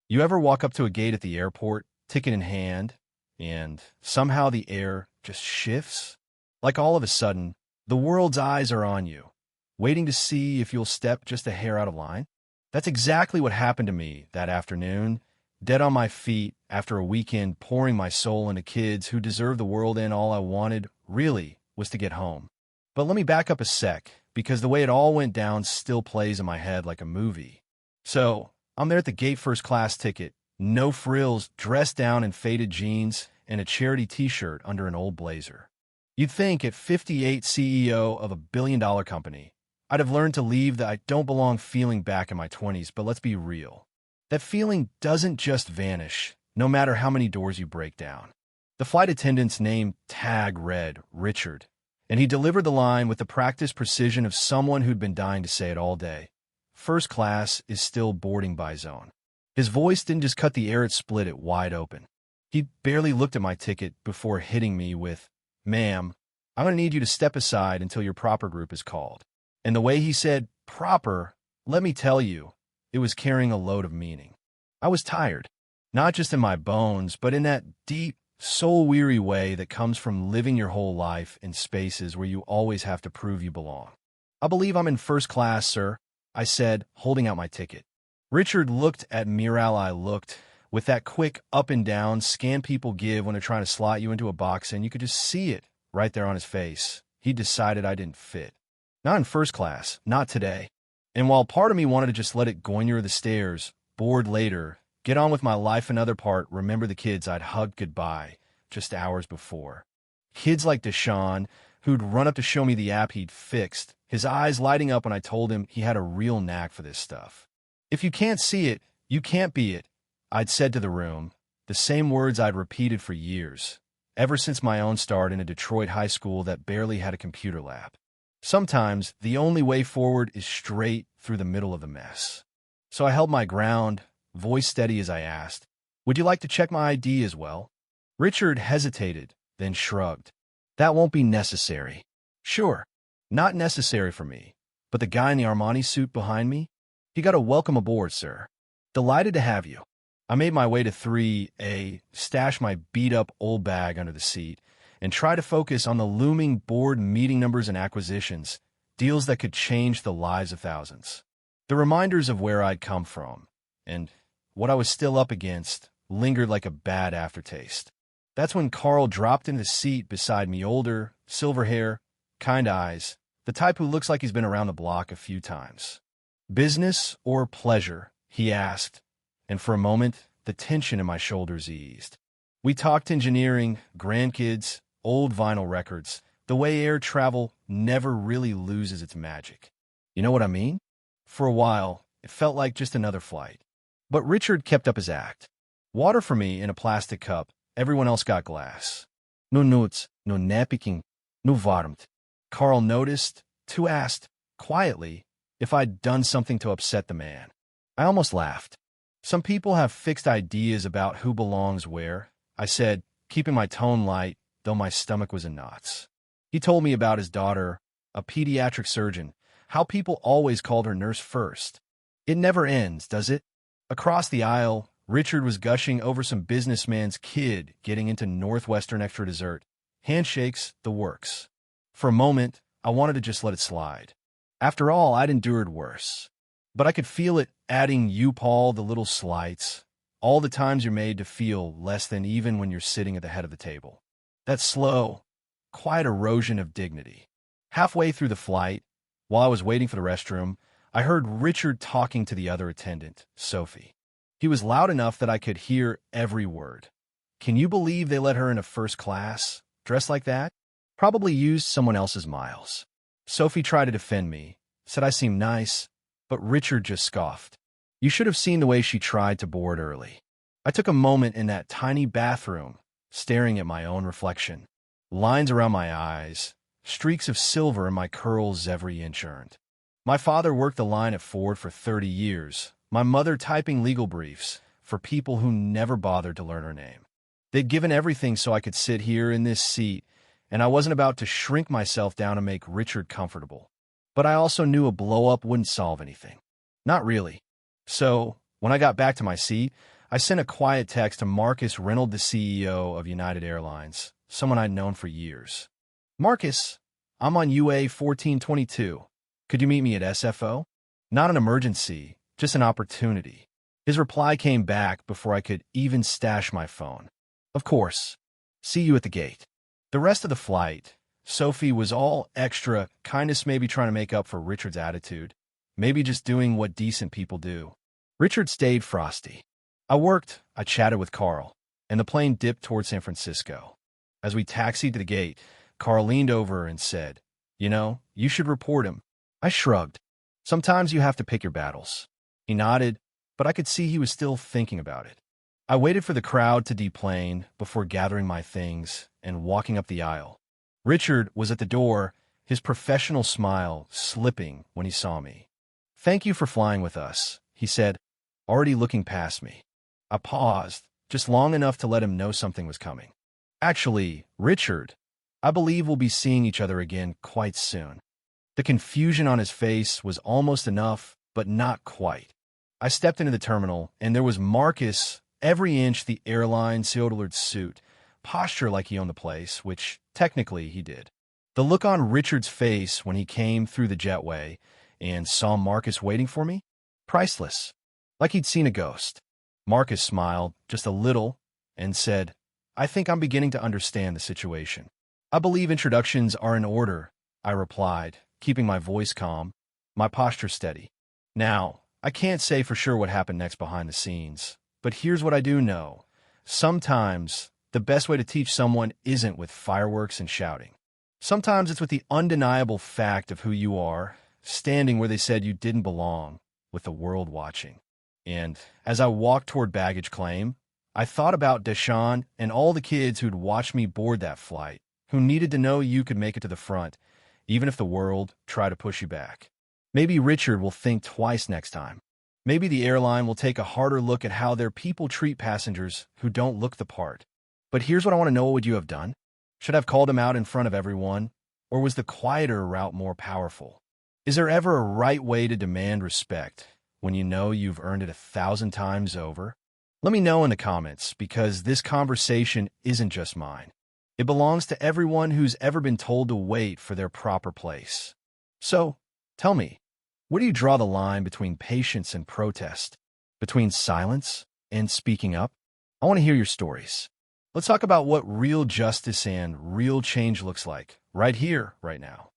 You ever walk up to a gate at the airport, ticket in hand, and somehow the air just shifts? Like all of a sudden, the world's eyes are on you, waiting to see if you'll step just a hair out of line? That's exactly what happened to me that afternoon, dead on my feet after a weekend pouring my soul into kids who deserve the world, and all I wanted, really, was to get home. But let me back up a sec, because the way it all went down still plays in my head like a movie. So, I'm there at the gate, first class ticket, no frills, dressed down in faded jeans and a charity t-shirt under an old blazer. You'd think at 58 CEO of $1 billion company, I'd have learned to leave the I don't belong feeling back in my 20s, but let's be real. That feeling doesn't just vanish, no matter how many doors you break down. The flight attendant's name tag read Richard, and he delivered the line with the practiced precision of someone who'd been dying to say it all day. First class is still boarding by zone. His voice didn't just cut the air, it split it wide open. He barely looked at my ticket before hitting me with, "Ma'am, I'm going to need you to step aside until your proper group is called." And the way he said proper, let me tell you, it was carrying a load of meaning. I was tired, not just in my bones, but in that deep, soul-weary way that comes from living your whole life in spaces where you always have to prove you belong. "I believe I'm in first class, sir," I said, holding out my ticket. Richard looked at me while I looked, with that quick up and down scan people give when they're trying to slot you into a box, and you could just see it right there on his face. He decided I didn't fit. Not in first class, not today. And while part of me wanted to just let it go near the stairs, bored later, get on with my life, another part, remember the kids I'd hugged goodbye just hours before. Kids like Deshaun, who'd run up to show me the app he'd fixed, his eyes lighting up when I told him he had a real knack for this stuff. "If you can't see it, you can't be it," I'd said to the room, the same words I'd repeated for years, ever since my own start in a Detroit high school that barely had a computer lab. Sometimes the only way forward is straight through the middle of the mess. So I held my ground, voice steady as I asked, "Would you like to check my ID as well?" Richard hesitated, then shrugged. "That won't be necessary." "Sure, not necessary for me, but the guy in the Armani suit behind me? He got a welcome aboard, sir. Delighted to have you." I made my way to 3A, stashed my beat-up old bag under the seat, and tried to focus on the looming board meeting numbers and acquisitions, deals that could change the lives of thousands. The reminders of where I'd come from, and what I was still up against, lingered like a bad aftertaste. That's when Carl dropped into the seat beside me, older, silver hair, kind eyes, the type who looks like he's been around the block a few times. "Business or pleasure?" he asked, and for a moment, the tension in my shoulders eased. We talked engineering, grandkids, old vinyl records, the way air travel never really loses its magic. You know what I mean? For a while, it felt like just another flight. But Richard kept up his act. Water for me in a plastic cup, everyone else got glass. "No notes, no napkin, no varmt." Carl noticed, too, asked, quietly, if I'd done something to upset the man. I almost laughed. "Some people have fixed ideas about who belongs where," I said, keeping my tone light, though my stomach was in knots. He told me about his daughter, a pediatric surgeon, how people always called her nurse first. It never ends, does it? Across the aisle, Richard was gushing over some businessman's kid getting into Northwestern extra dessert. Handshakes, the works. For a moment, I wanted to just let it slide. After all, I'd endured worse. But I could feel it adding you, Paul, the little slights, all the times you're made to feel less than even when you're sitting at the head of the table. That slow, quiet erosion of dignity. Halfway through the flight, while I was waiting for the restroom, I heard Richard talking to the other attendant, Sophie. He was loud enough that I could hear every word. "Can you believe they let her into first class, dressed like that? Probably used someone else's miles." Sophie tried to defend me, said I seemed nice, but Richard just scoffed. "You should have seen the way she tried to board early." I took a moment in that tiny bathroom, staring at my own reflection. Lines around my eyes, streaks of silver in my curls every inch earned. My father worked the line at Ford for 30 years, my mother typing legal briefs for people who never bothered to learn her name. They'd given everything so I could sit here in this seat, and I wasn't about to shrink myself down to make Richard comfortable. But I also knew a blow-up wouldn't solve anything. Not really. So, when I got back to my seat, I sent a quiet text to Marcus Reynolds, the CEO of United Airlines, someone I'd known for years. Marcus, I'm on UA 1422. Could you meet me at SFO? Not an emergency, just an opportunity. His reply came back before I could even stash my phone. Of course. See you at the gate. The rest of the flight, Sophie was all extra, kindness maybe trying to make up for Richard's attitude, maybe just doing what decent people do. Richard stayed frosty. I chatted with Carl, and the plane dipped toward San Francisco. As we taxied to the gate, Carl leaned over and said, "You know, you should report him." I shrugged. Sometimes you have to pick your battles. He nodded, but I could see he was still thinking about it. I waited for the crowd to deplane before gathering my things and walking up the aisle. Richard was at the door, his professional smile slipping when he saw me. "Thank you for flying with us," he said, already looking past me. I paused, just long enough to let him know something was coming. "Actually, Richard, I believe we'll be seeing each other again quite soon." The confusion on his face was almost enough, but not quite. I stepped into the terminal, and there was Marcus, every inch the airline seal-colored suit, posture like he owned the place, which technically he did. The look on Richard's face when he came through the jetway and saw Marcus waiting for me? Priceless. Like he'd seen a ghost. Marcus smiled just a little and said, "I think I'm beginning to understand the situation." "I believe introductions are in order," I replied, keeping my voice calm, my posture steady. Now, I can't say for sure what happened next behind the scenes, but here's what I do know. Sometimes, the best way to teach someone isn't with fireworks and shouting. Sometimes it's with the undeniable fact of who you are, standing where they said you didn't belong, with the world watching. And as I walked toward baggage claim, I thought about Deshaun and all the kids who'd watched me board that flight, who needed to know you could make it to the front, even if the world tried to push you back. Maybe Richard will think twice next time. Maybe the airline will take a harder look at how their people treat passengers who don't look the part. But here's what I want to know: what would you have done? Should I have called him out in front of everyone? Or was the quieter route more powerful? Is there ever a right way to demand respect when you know you've earned it 1,000 times over? Let me know in the comments, because this conversation isn't just mine. It belongs to everyone who's ever been told to wait for their proper place. So, tell me, where do you draw the line between patience and protest? Between silence and speaking up? I want to hear your stories. Let's talk about what real justice and real change looks like, right here, right now.